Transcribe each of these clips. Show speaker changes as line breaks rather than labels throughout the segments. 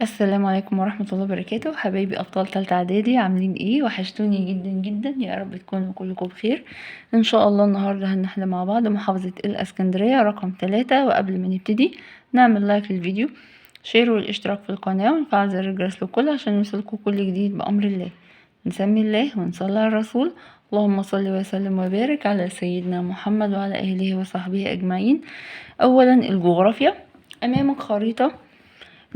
السلام عليكم ورحمة الله وبركاته. حبايبي أبطال تالتة إعدادي، عاملين ايه؟ وحشتوني جدا جدا، يا رب تكونوا كلكم بخير ان شاء الله. النهاردة هنحل مع بعض محافظة الاسكندرية رقم 3. وقبل ما نبتدي نعمل لايك للفيديو، شير والاشتراك في القناة ونفعل زر الجرس للكل عشان يوصلكوا كل جديد بأمر الله. نسمي الله ونصلي على الرسول. اللهم صل وسلم وبارك على سيدنا محمد وعلى آله وصحبه أجمعين. أولا الجغرافيا. أمامك خريطة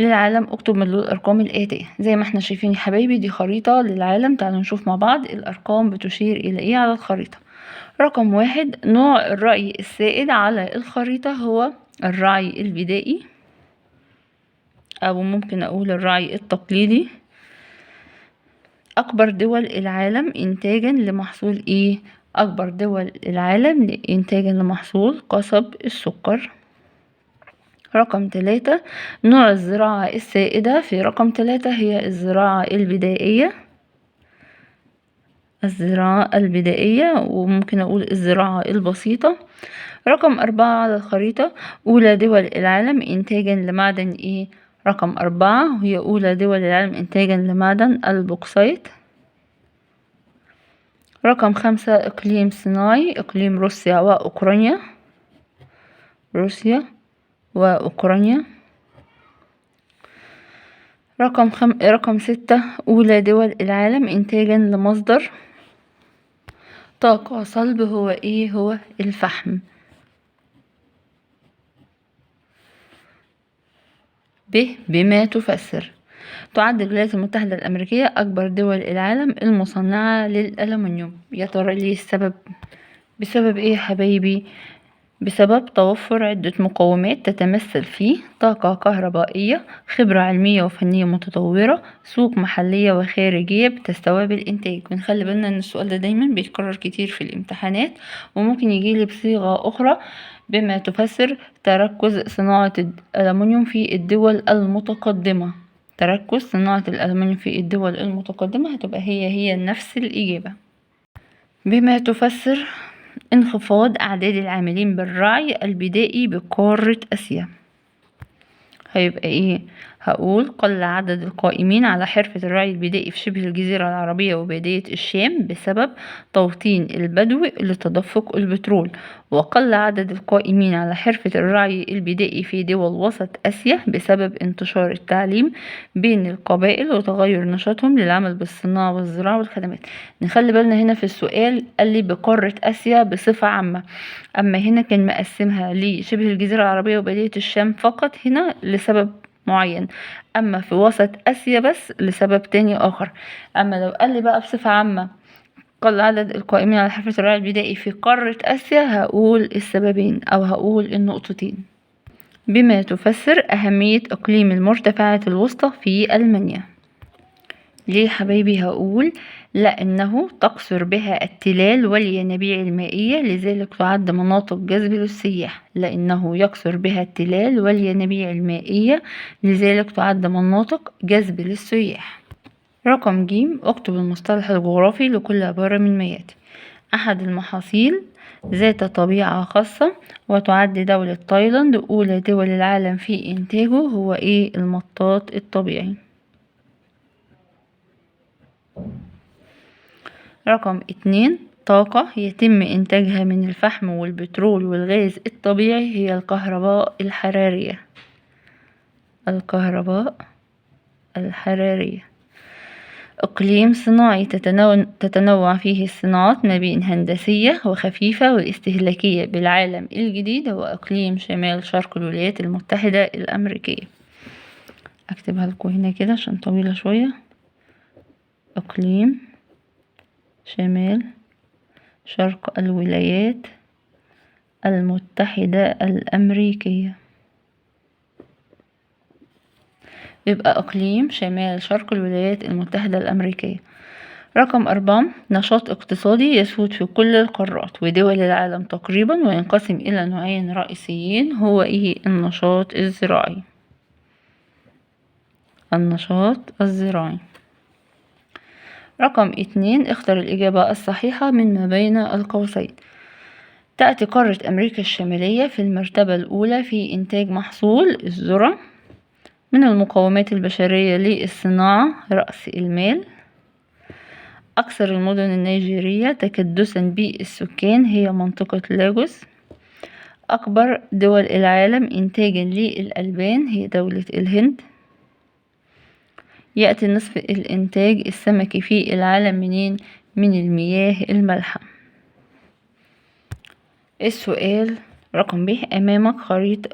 للعالم، اكتب مدلول الارقام الاتية زي ما احنا شايفين يا حبايبي. دي خريطة للعالم، تعالوا نشوف مع بعض الارقام بتشير الى ايه على الخريطة. رقم 1، نوع الرأي السائد على الخريطة هو الرعي البدائي، او ممكن اقول الرعي التقليدي. اكبر دول العالم انتاجا لمحصول ايه؟ اكبر دول العالم انتاجا لمحصول قصب السكر. رقم 3، نوع الزراعة السائدة في رقم 3 هي الزراعة البدائية. الزراعة البدائية، وممكن أقول الزراعة البسيطة. رقم 4 على الخريطة، أولى دول العالم إنتاجا لمعدن إيه؟ رقم 4 هي أولى دول العالم إنتاجا لمعدن البوكسيت. رقم 5 إقليم صناعي، إقليم روسيا وأوكرانيا. روسيا وأوكرانيا. رقم 6، أولى دول العالم إنتاجا لمصدر طاقة صلب هو إيه؟ هو الفحم. بما تفسر. تعد الولايات المتحدة الأمريكية أكبر دول العالم المصنعة للألمنيوم. يا ترى ليه السبب؟ بسبب إيه يا حبايبي؟ بسبب توفر عدة مقومات تتمثل في طاقة كهربائية، خبرة علمية وفنية متطورة، سوق محلية وخارجية بتستوعب الإنتاج. ونخلي بالنا إن السؤال ده دايما بيتكرر كتير في الامتحانات، وممكن يجيلي بصيغة أخرى بما تفسر تركز صناعة الألمنيوم في الدول المتقدمة. تركز صناعة الألمنيوم في الدول المتقدمة هتبقى هي نفس الإجابة. بما تفسر انخفاض أعداد العاملين بالرعي البدائي بقارة آسيا. هيبقى ايه؟ هقول قل عدد القائمين على حرفة الرعي البدائي في شبه الجزيرة العربية وبادية الشام بسبب توطين البدو لتدفق البترول، وقل عدد القائمين على حرفة الرعي البدائي في دول وسط آسيا بسبب انتشار التعليم بين القبائل وتغير نشاطهم للعمل بالصناعة والزراعة والخدمات. نخلي بالنا هنا في السؤال قال لي بقارة آسيا بصفة عامة، أما هنا كان مقسمها لشبه الجزيرة العربية وبادية الشام فقط هنا لسبب معين، أما في وسط آسيا بس لسبب تاني آخر. أما لو قال لي بقى بصفة عامة قل عدد القائمين على حرفة الرعي البدائي في قارة آسيا، هقول السببين أو هقول النقطتين. بما تفسر أهمية إقليم المرتفعات الوسطى في ألمانيا. ليه حبايبي؟ هقول لأنه تقصر بها التلال والينابيع المائية، لذلك تعد مناطق جذب للسياح. لأنه يقصر بها التلال والينابيع المائية، لذلك تعد مناطق جذب للسياح. رقم ج، اكتب المصطلح الجغرافي لكل عبارة من ما يأتي. أحد المحاصيل ذات طبيعة خاصة، وتعد دولة تايلاند أولى دول العالم في إنتاجه هو إيه؟ المطاط الطبيعي. رقم 2، طاقة يتم إنتاجها من الفحم والبترول والغاز الطبيعي هي الكهرباء الحرارية. الكهرباء الحرارية. إقليم صناعي تتنوع فيه الصناعات ما بين هندسية وخفيفة واستهلاكية بالعالم الجديد هو إقليم شمال شرق الولايات المتحدة الأمريكية. أكتبها لكم هنا كده عشان طويلة شوية. إقليم شمال شرق الولايات المتحدة الأمريكية. يبقى إقليم شمال شرق الولايات المتحدة الأمريكية. رقم 4، نشاط اقتصادي يسود في كل القارات ودول العالم تقريبا، وينقسم إلى نوعين رئيسيين هو إيه؟ النشاط الزراعي. النشاط الزراعي. رقم 2، اختر الإجابة الصحيحة من ما بين القوسين. تأتي قارة أمريكا الشمالية في المرتبة الأولى في إنتاج محصول الذرة، من المقومات البشرية للصناعة رأس المال. أكثر المدن النيجيرية تكدسا بالسكان هي منطقة لاجوس. أكبر دول العالم إنتاجا للألبان هي دولة الهند. يأتي نصف الإنتاج السمكي في العالم منين؟ من المياه المالحة. السؤال رقم ب: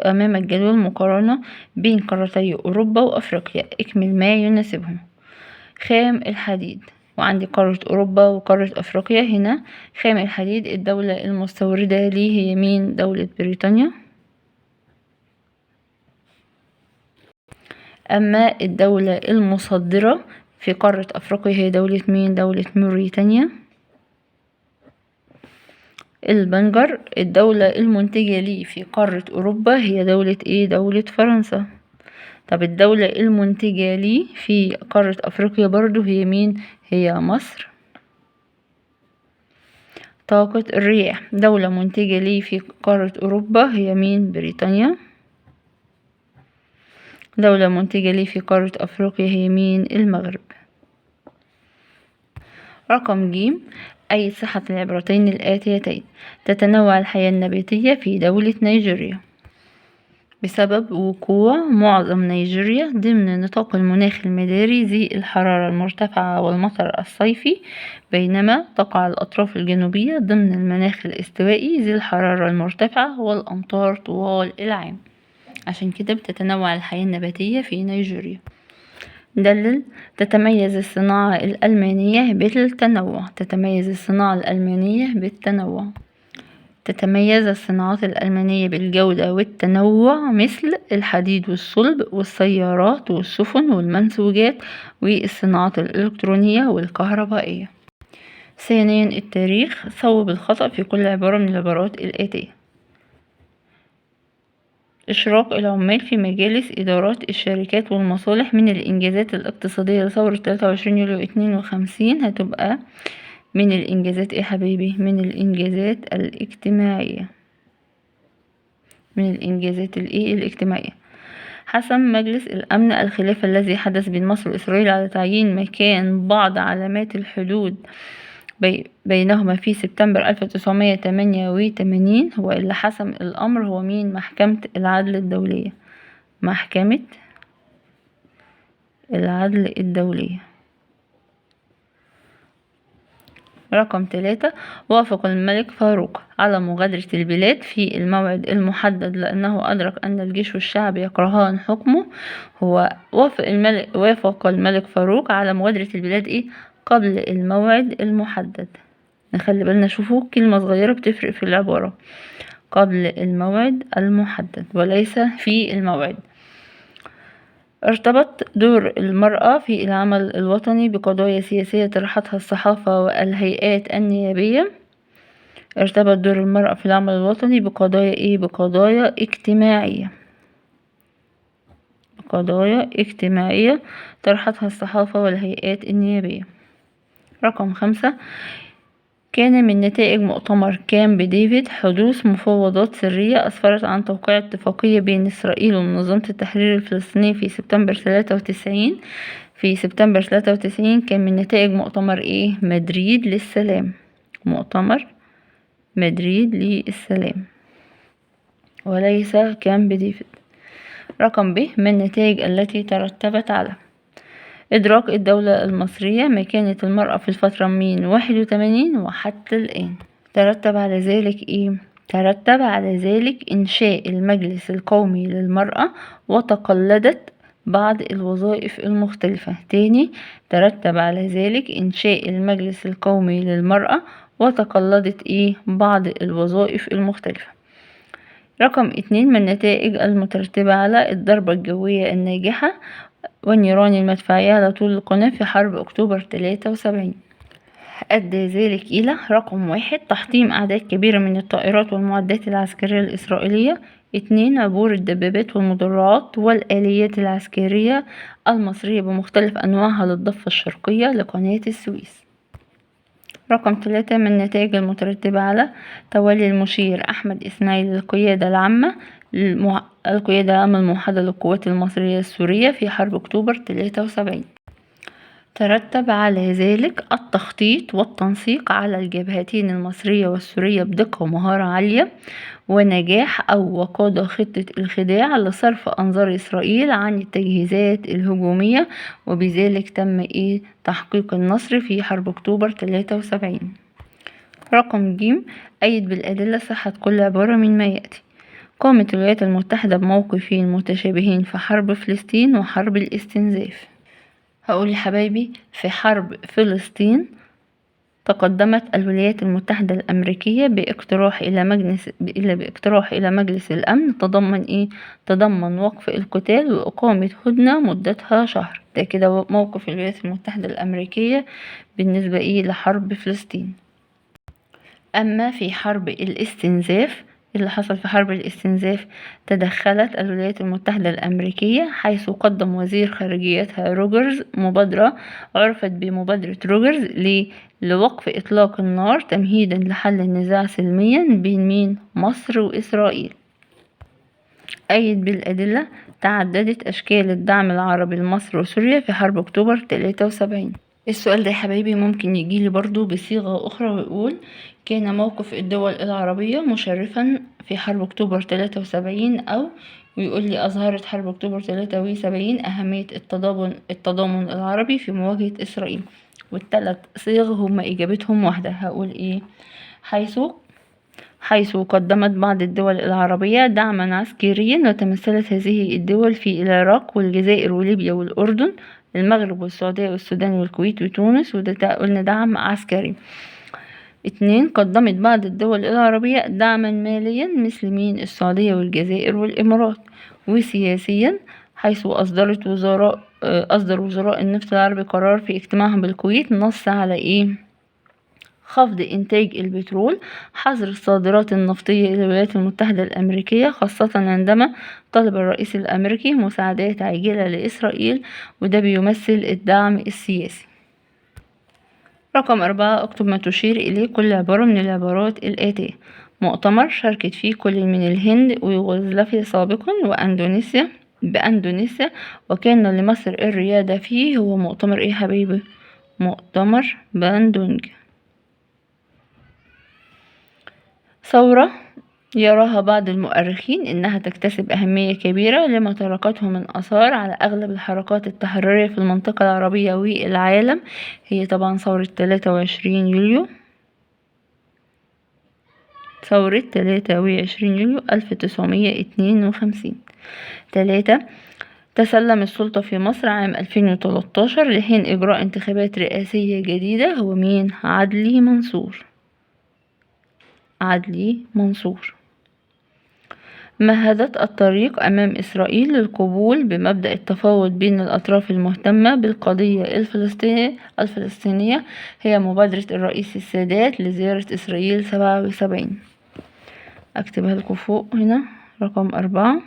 أمامك جدول مقارنة بين قارتي أوروبا وأفريقيا، اكمل ما يناسبهم. خام الحديد، وعندي قارة أوروبا وقارة أفريقيا. هنا خام الحديد الدولة المستوردة ليه هي مين؟ دولة بريطانيا. أما الدولة المصدرة في قارة أفريقيا هي دولة مين؟ دولة موريتانيا. البنجر الدولة المنتجة ليه في قارة أوروبا هي دولة إيه؟ دولة فرنسا. طب الدولة المنتجة ليه في قارة أفريقيا برضو هي مين؟ هي مصر. طاقة الرياح دولة منتجة ليه في قارة أوروبا هي مين؟ بريطانيا. دولة منتجة ليه في قارة أفريقيا هي مين؟ المغرب. رقم ج: أي صحة العبارتين الآتيتين؟ تتنوع الحياة النباتية في دولة نيجيريا بسبب وقوع معظم نيجيريا ضمن نطاق المناخ المداري ذي الحرارة المرتفعة والمطر الصيفي، بينما تقع الأطراف الجنوبية ضمن المناخ الاستوائي ذي الحرارة المرتفعة والأمطار طوال العام. عشان كده بتتنوع الحياة النباتية في نيجيريا. دلل: تتميز الصناعة الألمانية بالتنوع. تتميز الصناعة الألمانية بالتنوع. تتميز الصناعات الألمانية بالجودة والتنوع مثل الحديد والصلب والسيارات والسفن والمنسوجات والصناعات الإلكترونية والكهربائية. ثانيا التاريخ، صوب الخطأ في كل عبارة من العبارات الآتية. إشراك العمال في مجالس إدارات الشركات والمصالح من الإنجازات الاقتصادية لثورة 23 يوليو 52. هتبقى من الإنجازات إيه حبيبي؟ من الإنجازات الاجتماعية. من الإنجازات الاجتماعية. حسم مجلس الأمن الخلاف الذي حدث بين مصر وإسرائيل على تعيين مكان بعض علامات الحدود بينهما في سبتمبر 1988. هو اللي حسم الأمر هو مين؟ محكمة العدل الدولية. محكمة العدل الدولية. رقم 3: وافق الملك فاروق على مغادرة البلاد في الموعد المحدد لأنه أدرك أن الجيش والشعب يكرهان حكمه. هو وافق الملك فاروق على مغادرة البلاد قبل الموعد المحدد. نخلي بالنا، شوفوا كلمة صغيرة بتفرق في العبارة. قبل الموعد المحدد وليس في الموعد. ارتبط دور المرأة في العمل الوطني بقضايا سياسية طرحتها الصحافة والهيئات النيابية. ارتبط دور المرأة في العمل الوطني بقضايا بقضايا اجتماعية. بقضايا اجتماعية طرحتها الصحافة والهيئات النيابية. رقم 5: كان من نتائج مؤتمر كامب ديفيد حدوث مفاوضات سرية أسفرت عن توقيع اتفاقية بين إسرائيل ومنظمة التحرير الفلسطيني في سبتمبر 93. في سبتمبر 93 كان من نتائج مؤتمر مدريد للسلام. مؤتمر مدريد للسلام وليس كامب ديفيد. رقم ب: ما النتائج التي ترتبت على إدراك الدولة المصرية مكانة المرأة في الفترة من 81 وحتى الآن. ترتب على ذلك ترتب على ذلك إنشاء المجلس القومي للمرأة وتقلدت بعض الوظائف المختلفة. تاني، ترتب على ذلك إنشاء المجلس القومي للمرأة وتقلدت بعض الوظائف المختلفة. رقم 2: من النتائج المترتبة على الضربة الجوية الناجحة والنيران المدفعية على طول القناة في حرب أكتوبر 73. أدى ذلك إلى رقم 1: تحطيم أعداد كبيرة من الطائرات والمعدات العسكرية الإسرائيلية. 2: عبور الدبابات والمدرعات والآليات العسكرية المصرية بمختلف أنواعها للضفة الشرقية لقناة السويس. رقم 3: من النتائج المترتبة على تولي المشير أحمد إسماعيل القيادة العامة القيادة العامة الموحدة للقوات المصرية السورية في حرب أكتوبر 73. ترتب على ذلك التخطيط والتنسيق على الجبهتين المصرية والسورية بدقة ومهارة عالية ونجاح وقاد خطة الخداع لصرف أنظار إسرائيل عن التجهيزات الهجومية، وبذلك تم تحقيق النصر في حرب أكتوبر 73. رقم ج. أيد بالأدلة صحة كل عبارة من ما يأتي. قامت الولايات المتحدة بموقفين متشابهين في حرب فلسطين وحرب الاستنزاف. هقول يا حبايبي، في حرب فلسطين تقدمت الولايات المتحدة الأمريكية باقتراح إلى مجلس الأمن تضمن وقف القتال وإقامة هدنة مدتها شهر. ده كده موقف الولايات المتحدة الأمريكية بالنسبة لحرب فلسطين. أما في حرب الاستنزاف، اللي حصل في حرب الاستنزاف، تدخلت الولايات المتحدة الأمريكية حيث قدم وزير خارجيتها روجرز مبادرة عرفت بمبادرة روجرز لوقف إطلاق النار تمهيدا لحل النزاع سلميا بين مصر وإسرائيل. أيد بالأدلة تعددت أشكال الدعم العربي لمصر وسوريا في حرب أكتوبر 73. السؤال ده يا حبايبي ممكن يجيلي برضو بصيغة أخرى ويقول: كان موقف الدول العربية مشرفا في حرب أكتوبر 73، أو ويقول لي: أظهرت حرب أكتوبر 73 أهمية التضامن العربي في مواجهة إسرائيل. والثلاث صيغ هما إجابتهم واحدة. هقول حيث قدمت بعض الدول العربية دعما عسكريا، وتمثلت هذه الدول في العراق والجزائر وليبيا والأردن، المغرب والسعودية والسودان والكويت وتونس، وده قلنا دعم عسكري. 2. قدمت بعض الدول العربية دعما ماليا مثل السعودية والجزائر والإمارات. وسياسيا، حيث أصدر وزراء النفط العربي قرار في اجتماعهم بالكويت نص على خفض إنتاج البترول، حظر الصادرات النفطية إلى الولايات المتحدة الأمريكية، خاصة عندما طلب الرئيس الأمريكي مساعدات عاجلة لإسرائيل، وده بيمثل الدعم السياسي. رقم 4. اكتب ما تشير إليه كل عبارة من العبارات الآتية: مؤتمر شاركت فيه كل من الهند ويوغوسلافيا سابقا بأندونيسيا، وكان لمصر الريادة فيه. هو مؤتمر يا حبيبي؟ مؤتمر باندونج. ثورة يراها بعض المؤرخين إنها تكتسب أهمية كبيرة لما تركته من آثار على أغلب الحركات التحريرية في المنطقة العربية والعالم. هي طبعا ثورة 23 يوليو 1952. 3. تسلم السلطة في مصر عام 2013 لحين إجراء انتخابات رئاسية جديدة. هو عدلي منصور. مهدت الطريق أمام إسرائيل للقبول بمبدأ التفاوض بين الأطراف المهتمة بالقضية الفلسطينية. هي مبادرة الرئيس السادات لزيارة إسرائيل 77. أكتبها لكم فوق هنا. رقم 4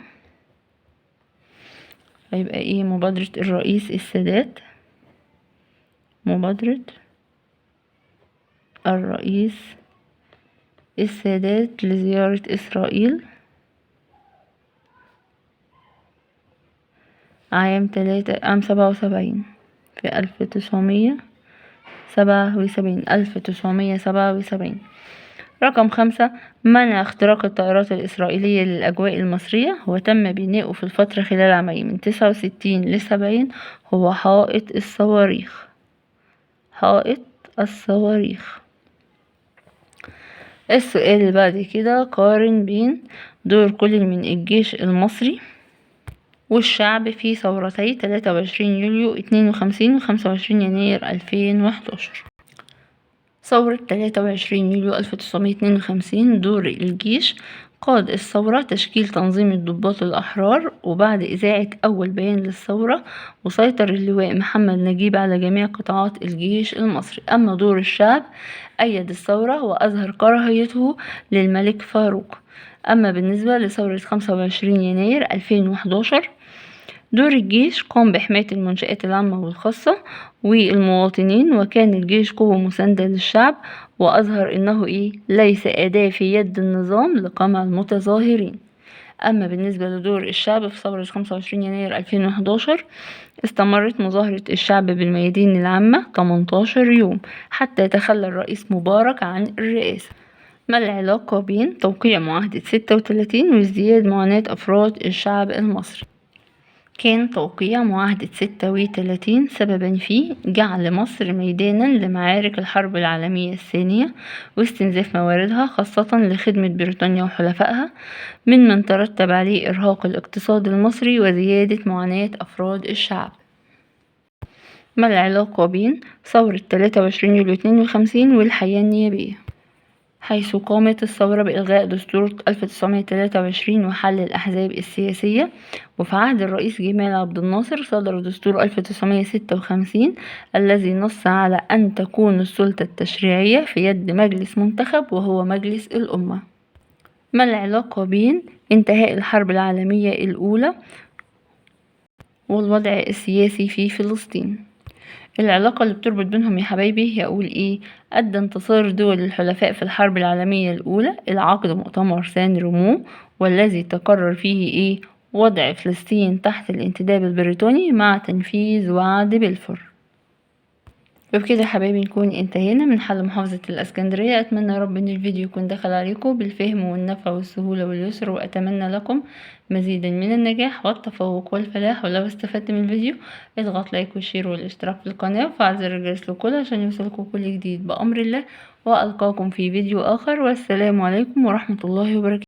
هيبقى مبادرة الرئيس السادات. مبادرة الرئيس السادات لزيارة إسرائيل عام 77 في 1977. رقم 5. منع اختراق الطائرات الإسرائيلية للأجواء المصرية، وتم بناؤه في الفترة خلال عامين من 69 ل70. هو حائط الصواريخ. السؤال اللي بعد كده: قارن بين دور كل من الجيش المصري والشعب في ثورتي 23 يوليو 52 و 25 يناير 2011. ثورة 23 يوليو 1952. دور الجيش: قاد الثورة تشكيل تنظيم الضباط الأحرار، وبعد إذاعة أول بيان للثورة وسيطر اللواء محمد نجيب على جميع قطاعات الجيش المصري. أما دور الشعب: أيد الثورة وأظهر كراهيته للملك فاروق. أما بالنسبة لثورة 25 يناير 2011، دور الجيش: قام بحماية المنشآت العامة والخاصة والمواطنين، وكان الجيش قوة مساندة للشعب، وأظهر إنه ليس أداة في يد النظام لقمع المتظاهرين. أما بالنسبة لدور الشعب في ثورة 25 يناير 2011 استمرت مظاهرة الشعب بالميادين العامة 18 يوم حتى يتخلى الرئيس مبارك عن الرئاسة. ما العلاقة بين توقيع معاهدة 36 وازدياد معاناة أفراد الشعب المصري؟ كان توقيع معاهدة 36 سببا في جعل مصر ميدانا لمعارك الحرب العالمية الثانية واستنزاف مواردها خاصة لخدمة بريطانيا وحلفائها، من ترتب عليه إرهاق الاقتصاد المصري وزيادة معاناة أفراد الشعب. ما العلاقة بين ثورة 23 يوليو 52 والحياة النيابية؟ حيث قامت الثورة بإلغاء دستور 1923 وحل الأحزاب السياسية، وفي عهد الرئيس جمال عبد الناصر صدر دستور 1956 الذي نص على أن تكون السلطة التشريعية في يد مجلس منتخب وهو مجلس الأمة. ما العلاقة بين انتهاء الحرب العالمية الأولى والوضع السياسي في فلسطين؟ العلاقة اللي بتربط بينهم يا حبايبي هي أقول إيه؟ أدى انتصار دول الحلفاء في الحرب العالمية الأولى إلى عقد مؤتمر سان ريمو، والذي تقرر فيه إيه؟ وضع فلسطين تحت الانتداب البريطاني مع تنفيذ وعد بلفور. وبكده يا حبايبي نكون انتهينا من حل محافظة الإسكندرية. أتمنى يا رب إن الفيديو يكون دخل عليكم بالفهم والنفع والسهولة واليسر، وأتمنى لكم مزيدا من النجاح والتفوق والفلاح. ولو استفدت من الفيديو اضغط لايك والشير والاشتراك في القناة وفعل زر الجرس للكل عشان يوصلكم كل جديد بأمر الله. وألقاكم في فيديو آخر، والسلام عليكم ورحمة الله وبركاته.